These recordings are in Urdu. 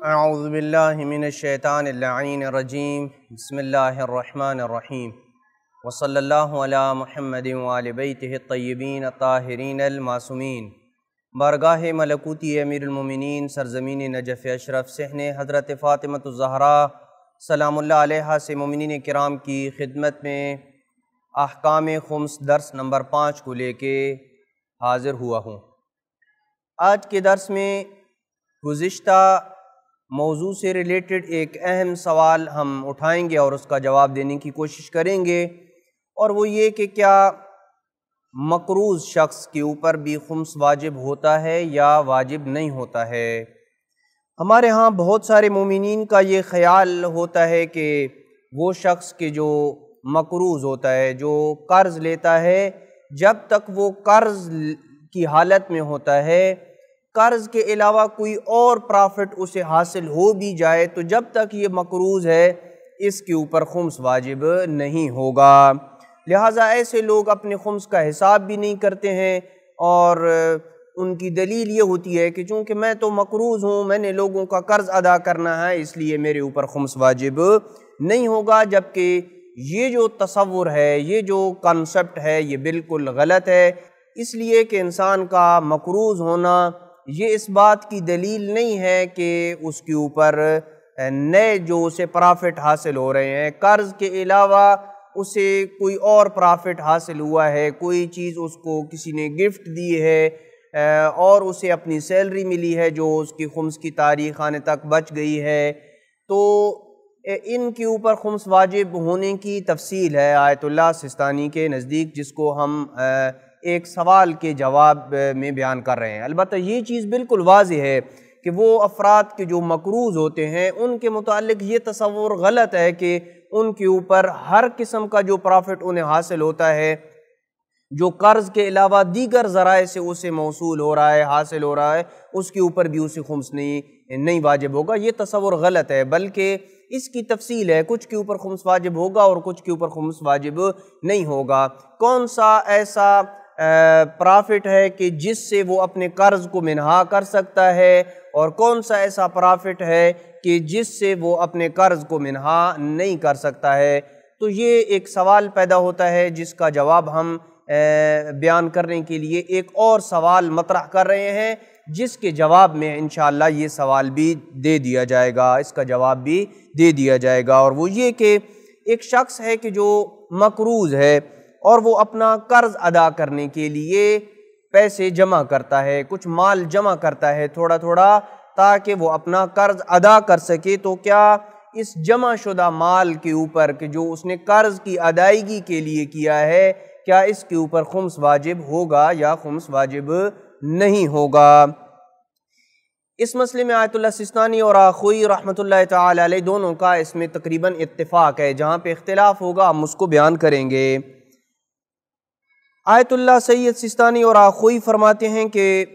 اعوذ باللہ من الشیطان اللعین الرجیم بسم اللہ الرحمن الرحیم وصلی اللہ علی محمد وآل بیتہ الطیبین الطاہرین المعصومین۔ بارگاہ ملکوتی امیر المومنین سرزمین نجف اشرف صحن حضرت فاطمہ الزہرا سلام اللہ علیہا سے مومنین کرام کی خدمت میں احکام خمس درس نمبر 5 کو لے کے حاضر ہوا ہوں۔ آج کے درس میں گزشتہ موضوع سے ریلیٹڈ ایک اہم سوال ہم اٹھائیں گے اور اس کا جواب دینے کی کوشش کریں گے، اور وہ یہ کہ کیا مقروض شخص کے اوپر بھی خمس واجب ہوتا ہے یا واجب نہیں ہوتا ہے۔ ہمارے ہاں بہت سارے مومنین کا یہ خیال ہوتا ہے کہ وہ شخص کے جو مقروض ہوتا ہے، جو قرض لیتا ہے، جب تک وہ قرض کی حالت میں ہوتا ہے، قرض کے علاوہ کوئی اور پرافٹ اسے حاصل ہو بھی جائے تو جب تک یہ مقروض ہے اس کے اوپر خمس واجب نہیں ہوگا۔ لہٰذا ایسے لوگ اپنے خمس کا حساب بھی نہیں کرتے ہیں، اور ان کی دلیل یہ ہوتی ہے کہ چونکہ میں تو مقروض ہوں، میں نے لوگوں کا قرض ادا کرنا ہے، اس لیے میرے اوپر خمس واجب نہیں ہوگا، جبکہ یہ جو تصور ہے، یہ جو کنسپٹ ہے، یہ بالکل غلط ہے۔ اس لیے کہ انسان کا مقروض ہونا یہ اس بات کی دلیل نہیں ہے کہ اس کے اوپر نئے جو اسے پرافٹ حاصل ہو رہے ہیں، قرض کے علاوہ اسے کوئی اور پرافٹ حاصل ہوا ہے، کوئی چیز اس کو کسی نے گفٹ دی ہے اور اسے اپنی سیلری ملی ہے جو اس کی خمس کی تاریخ آنے تک بچ گئی ہے، تو ان کے اوپر خمس واجب ہونے کی تفصیل ہے آیت اللہ سستانی کے نزدیک، جس کو ہم ایک سوال کے جواب میں بیان کر رہے ہیں۔ البتہ یہ چیز بالکل واضح ہے کہ وہ افراد کے جو مقروض ہوتے ہیں ان کے متعلق یہ تصور غلط ہے کہ ان کے اوپر ہر قسم کا جو پرافٹ انہیں حاصل ہوتا ہے، جو قرض کے علاوہ دیگر ذرائع سے اسے موصول ہو رہا ہے، حاصل ہو رہا ہے، اس کے اوپر بھی اسے خمس نہیں واجب ہوگا۔ یہ تصور غلط ہے، بلکہ اس کی تفصیل ہے، کچھ کے اوپر خمس واجب ہوگا اور کچھ کے اوپر خمس واجب نہیں ہوگا۔ کون سا ایسا پرافٹ ہے کہ جس سے وہ اپنے قرض کو منہا کر سکتا ہے، اور کون سا ایسا پرافٹ ہے کہ جس سے وہ اپنے قرض کو منہا نہیں کر سکتا ہے، تو یہ ایک سوال پیدا ہوتا ہے جس کا جواب ہم بیان کرنے کے لیے ایک اور سوال مطرح کر رہے ہیں، جس کے جواب میں انشاءاللہ یہ سوال بھی دے دیا جائے گا، اس کا جواب بھی دے دیا جائے گا، اور وہ یہ کہ ایک شخص ہے کہ جو مقروض ہے اور وہ اپنا قرض ادا کرنے کے لیے پیسے جمع کرتا ہے، کچھ مال جمع کرتا ہے تھوڑا تھوڑا تاکہ وہ اپنا قرض ادا کر سکے، تو کیا اس جمع شدہ مال کے اوپر کہ جو اس نے قرض کی ادائیگی کے لیے کیا ہے، کیا اس کے اوپر خمس واجب ہوگا یا خمس واجب نہیں ہوگا؟ اس مسئلے میں آیت اللہ سستانی اور آخوئی رحمۃ اللہ تعالی علیہ دونوں کا اس میں تقریباً اتفاق ہے، جہاں پہ اختلاف ہوگا ہم اس کو بیان کریں گے۔ آیت اللہ سید سستانی اور آخوئی فرماتے ہیں کہ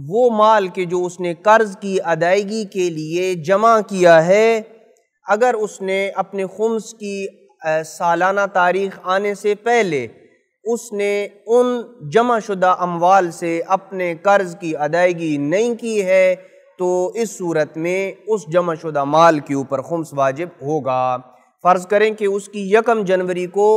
وہ مال کہ جو اس نے قرض کی ادائیگی کے لیے جمع کیا ہے، اگر اس نے اپنے خمس کی سالانہ تاریخ آنے سے پہلے اس نے ان جمع شدہ اموال سے اپنے قرض کی ادائیگی نہیں کی ہے تو اس صورت میں اس جمع شدہ مال کے اوپر خمس واجب ہوگا۔ فرض کریں کہ اس کی 1 جنوری کو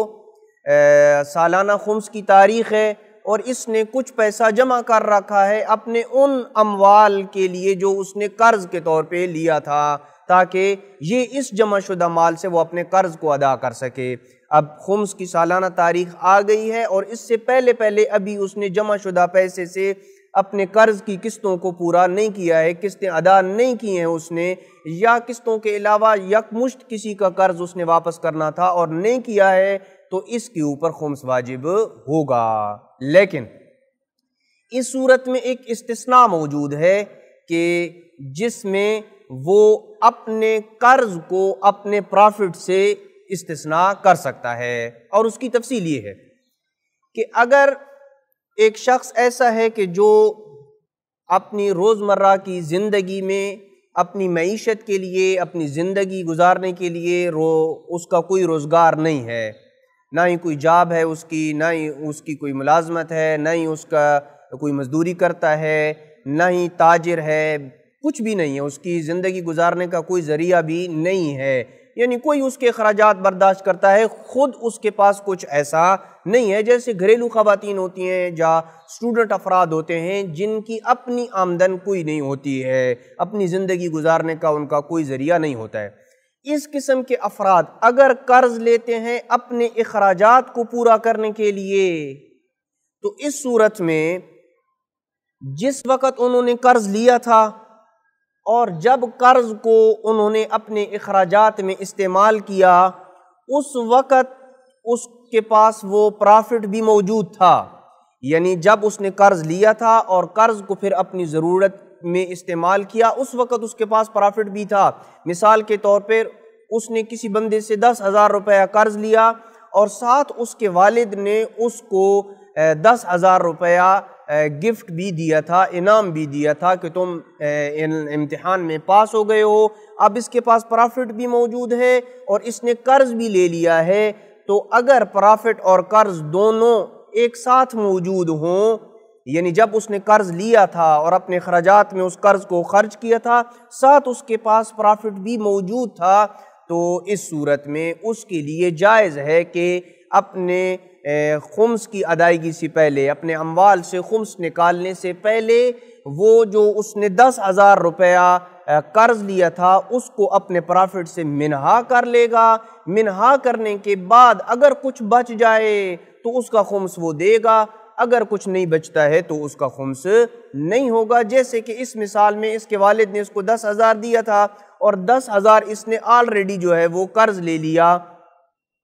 سالانہ خمس کی تاریخ ہے اور اس نے کچھ پیسہ جمع کر رکھا ہے اپنے ان اموال کے لیے جو اس نے قرض کے طور پہ لیا تھا، تاکہ یہ اس جمع شدہ مال سے وہ اپنے قرض کو ادا کر سکے۔ اب خمس کی سالانہ تاریخ آ گئی ہے اور اس سے پہلے ابھی اس نے جمع شدہ پیسے سے اپنے قرض کی قسطوں کو پورا نہیں کیا ہے، قسطیں ادا نہیں کی ہیں اس نے، یا قسطوں کے علاوہ یکمشت کسی کا قرض اس نے واپس کرنا تھا اور نہیں کیا ہے، تو اس کے اوپر خمس واجب ہوگا۔ لیکن اس صورت میں ایک استثناء موجود ہے کہ جس میں وہ اپنے قرض کو اپنے پرافٹ سے استثناء کر سکتا ہے، اور اس کی تفصیل یہ ہے کہ اگر ایک شخص ایسا ہے کہ جو اپنی روزمرہ کی زندگی میں اپنی معیشت کے لیے، اپنی زندگی گزارنے کے لیے اس کا کوئی روزگار نہیں ہے، نہ ہی کوئی جاب ہے اس کی، نہ ہی اس کی کوئی ملازمت ہے، نہ ہی اس کا کوئی مزدوری کرتا ہے، نہ ہی تاجر ہے، کچھ بھی نہیں ہے، اس کی زندگی گزارنے کا کوئی ذریعہ بھی نہیں ہے، یعنی کوئی اس کے اخراجات برداشت کرتا ہے، خود اس کے پاس کچھ ایسا نہیں ہے۔ جیسے گھریلو خواتین ہوتی ہیں یا اسٹوڈنٹ افراد ہوتے ہیں جن کی اپنی آمدن کوئی نہیں ہوتی ہے، اپنی زندگی گزارنے کا ان کا کوئی ذریعہ نہیں ہوتا ہے، اس قسم کے افراد اگر قرض لیتے ہیں اپنے اخراجات کو پورا کرنے کے لیے، تو اس صورت میں جس وقت انہوں نے قرض لیا تھا اور جب قرض کو انہوں نے اپنے اخراجات میں استعمال کیا، اس وقت اس کے پاس وہ پرافٹ بھی موجود تھا، یعنی جب اس نے قرض لیا تھا اور قرض کو پھر اپنی ضرورت میں استعمال کیا، اس وقت اس کے پاس پرافٹ بھی تھا۔ مثال کے طور پر اس نے کسی بندے سے 10,000 روپیہ قرض لیا اور ساتھ اس کے والد نے اس کو 10,000 روپیہ گفٹ بھی دیا تھا، انعام بھی دیا تھا کہ تم امتحان میں پاس ہو گئے ہو۔ اب اس کے پاس پرافٹ بھی موجود ہے اور اس نے قرض بھی لے لیا ہے، تو اگر پرافٹ اور قرض دونوں ایک ساتھ موجود ہوں، یعنی جب اس نے قرض لیا تھا اور اپنے خراجات میں اس قرض کو خرچ کیا تھا، ساتھ اس کے پاس پرافٹ بھی موجود تھا، تو اس صورت میں اس کے لیے جائز ہے کہ اپنے خمس کی ادائیگی سے پہلے، اپنے اموال سے خمس نکالنے سے پہلے، وہ جو اس نے 10,000 روپیہ قرض لیا تھا اس کو اپنے پرافٹ سے منہا کر لے گا۔ منہا کرنے کے بعد اگر کچھ بچ جائے تو اس کا خمس وہ دے گا، اگر کچھ نہیں بچتا ہے تو اس کا خمس نہیں ہوگا۔ جیسے کہ اس مثال میں اس کے والد نے اس کو 10,000 دیا تھا اور 10,000 اس نے آلریڈی جو ہے وہ قرض لے لیا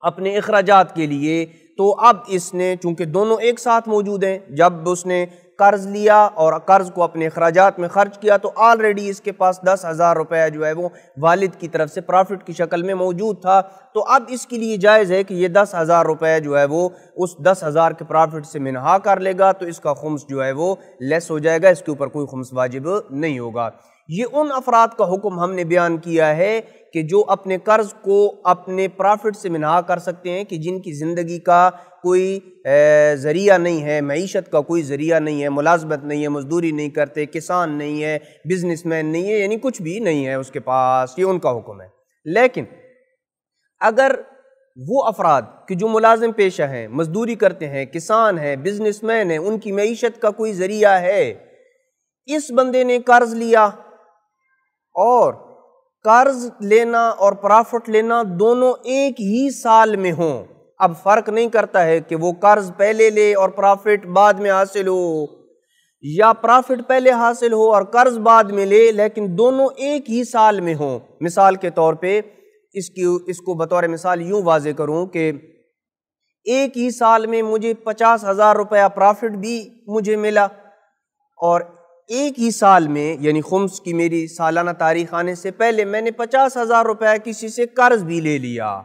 اپنے اخراجات کے لیے، تو اب اس نے چونکہ دونوں ایک ساتھ موجود ہیں، جب اس نے قرض لیا اور قرض کو اپنے اخراجات میں خرچ کیا تو آلریڈی اس کے پاس 10,000 روپیہ جو ہے وہ والد کی طرف سے پرافٹ کی شکل میں موجود تھا، تو اب اس کے لیے جائز ہے کہ یہ 10,000 روپیہ جو ہے وہ اس 10,000 کے پرافٹ سے منہا کر لے گا، تو اس کا خمس جو ہے وہ لیس ہو جائے گا، اس کے اوپر کوئی خمس واجب نہیں ہوگا۔ یہ ان افراد کا حکم ہم نے بیان کیا ہے کہ جو اپنے قرض کو اپنے پرافٹ سے منہا کر سکتے ہیں، کہ جن کی زندگی کا کوئی ذریعہ نہیں ہے، معیشت کا کوئی ذریعہ نہیں ہے، ملازمت نہیں ہے، مزدوری نہیں کرتے، کسان نہیں ہے، بزنس مین نہیں ہے، یعنی کچھ بھی نہیں ہے اس کے پاس، یہ ان کا حکم ہے۔ لیکن اگر وہ افراد کہ جو ملازم پیشہ ہیں، مزدوری کرتے ہیں، کسان ہیں، بزنس مین ہیں، ان کی معیشت کا کوئی ذریعہ ہے، اس بندے نے قرض لیا اور قرض لینا اور پرافٹ لینا دونوں ایک ہی سال میں ہوں، اب فرق نہیں کرتا ہے کہ وہ قرض پہلے لے اور پرافٹ بعد میں حاصل ہو، یا پرافٹ پہلے حاصل ہو اور قرض بعد میں لے، لیکن دونوں ایک ہی سال میں ہوں۔ مثال کے طور پہ اس کو بطور مثال یوں واضح کروں کہ ایک ہی سال میں مجھے 50,000 روپیہ پرافٹ بھی مجھے ملا، اور ایک ہی سال میں یعنی خمس کی میری سالانہ تاریخ آنے سے پہلے میں نے 50,000 روپیہ کسی سے قرض بھی لے لیا،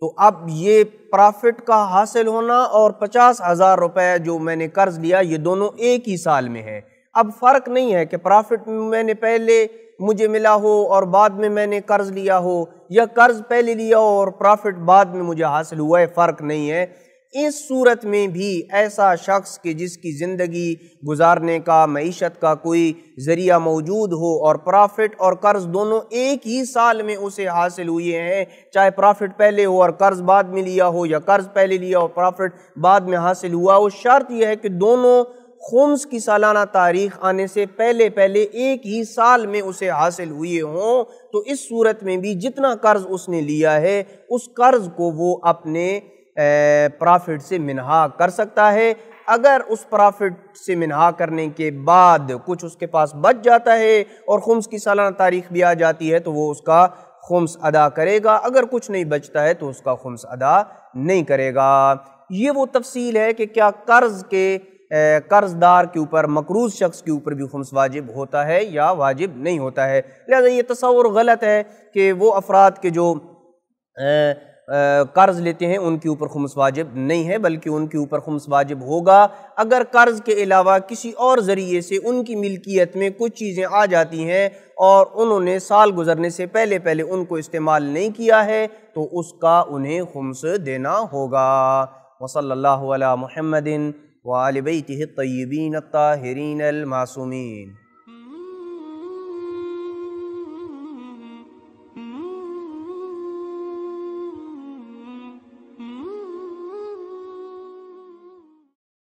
تو اب یہ پرافٹ کا حاصل ہونا اور 50,000 روپیہ جو میں نے قرض لیا یہ دونوں ایک ہی سال میں ہے۔ اب فرق نہیں ہے کہ پرافٹ میں نے پہلے مجھے ملا ہو اور بعد میں نے قرض لیا ہو، یا قرض پہلے لیا ہو اور پرافٹ بعد میں مجھے حاصل ہوا ہے، فرق نہیں ہے۔ اس صورت میں بھی ایسا شخص کہ جس کی زندگی گزارنے کا، معیشت کا کوئی ذریعہ موجود ہو اور پرافٹ اور قرض دونوں ایک ہی سال میں اسے حاصل ہوئے ہیں، چاہے پرافٹ پہلے ہو اور قرض بعد میں لیا ہو، یا قرض پہلے لیا اور پرافٹ بعد میں حاصل ہوا ہو، شرط یہ ہے کہ دونوں خمس کی سالانہ تاریخ آنے سے پہلے ایک ہی سال میں اسے حاصل ہوئے ہوں، تو اس صورت میں بھی جتنا قرض اس نے لیا ہے اس قرض کو وہ اپنے پرافٹ سے منہا کر سکتا ہے۔ اگر اس پرافٹ سے منہا کرنے کے بعد کچھ اس کے پاس بچ جاتا ہے اور خمس کی سالانہ تاریخ بھی آ جاتی ہے تو وہ اس کا خمس ادا کرے گا، اگر کچھ نہیں بچتا ہے تو اس کا خمس ادا نہیں کرے گا۔ یہ وہ تفصیل ہے کہ کیا قرض دار کے اوپر، مقروض شخص کے اوپر بھی خمس واجب ہوتا ہے یا واجب نہیں ہوتا ہے۔ لہذا یہ تصور غلط ہے کہ وہ افراد کے جو قرض لیتے ہیں ان کے اوپر خمس واجب نہیں ہے، بلکہ ان کے اوپر خمس واجب ہوگا اگر قرض کے علاوہ کسی اور ذریعے سے ان کی ملکیت میں کچھ چیزیں آ جاتی ہیں اور انہوں نے سال گزرنے سے پہلے ان کو استعمال نہیں کیا ہے تو اس کا انہیں خمس دینا ہوگا۔ وصلی اللہ علی محمد وآل بیتہ الطیبین الطاہرین المعصومین۔